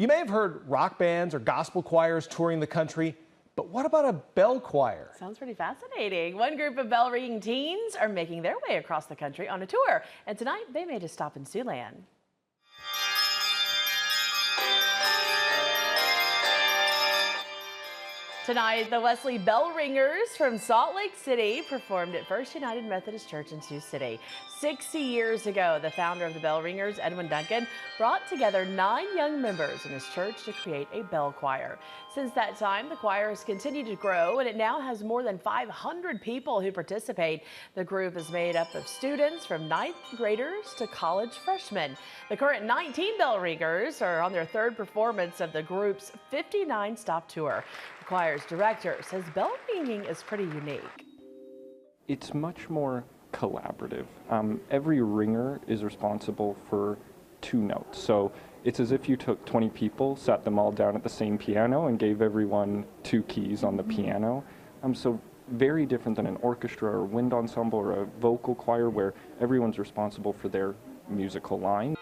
You may have heard rock bands or gospel choirs touring the country, but what about a bell choir? Sounds pretty fascinating. One group of bell ringing teens are making their way across the country on a tour, and tonight they made a stop in Siouxland. Tonight, the Wesley Bell Ringers from Salt Lake City performed at First United Methodist Church in Sioux City. 60 years ago, the founder of the Bell Ringers, Edwin Duncan, brought together 9 young members in his church to create a bell choir. Since that time, the choir has continued to grow, and it now has more than 500 people who participate. The group is made up of students from 9th graders to college freshmen. The current 19 Bell Ringers are on their 3rd performance of the group's 59-stop tour. The choir's director says bell ringing is pretty unique. It's much more collaborative. Every ringer is responsible for 2 notes. So it's as if you took 20 people, sat them all down at the same piano, and gave everyone 2 keys on the piano. So very different than an orchestra or wind ensemble or a vocal choir where everyone's responsible for their musical line.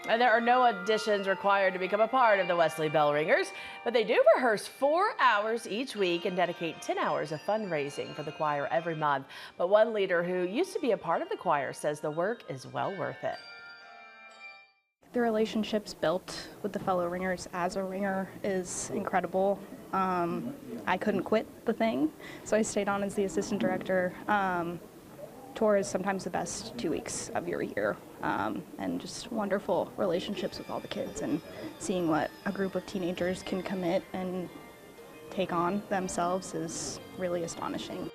And there are no auditions required to become a part of the Wesley Bell Ringers, but they do rehearse 4 hours each week and dedicate 10 hours of fundraising for the choir every month. But one leader who used to be a part of the choir says the work is well worth it. The relationships built with the fellow ringers as a ringer is incredible. I couldn't quit the thing, so I stayed on as the assistant director. Tour is sometimes the best 2 weeks of your year, and just wonderful relationships with all the kids, and seeing what a group of teenagers can commit and take on themselves is really astonishing.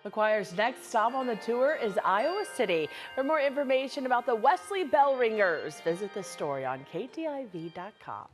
The choir's next stop on the tour is Iowa City. For more information about the Wesley Bell Ringers, visit the story on KTIV.com.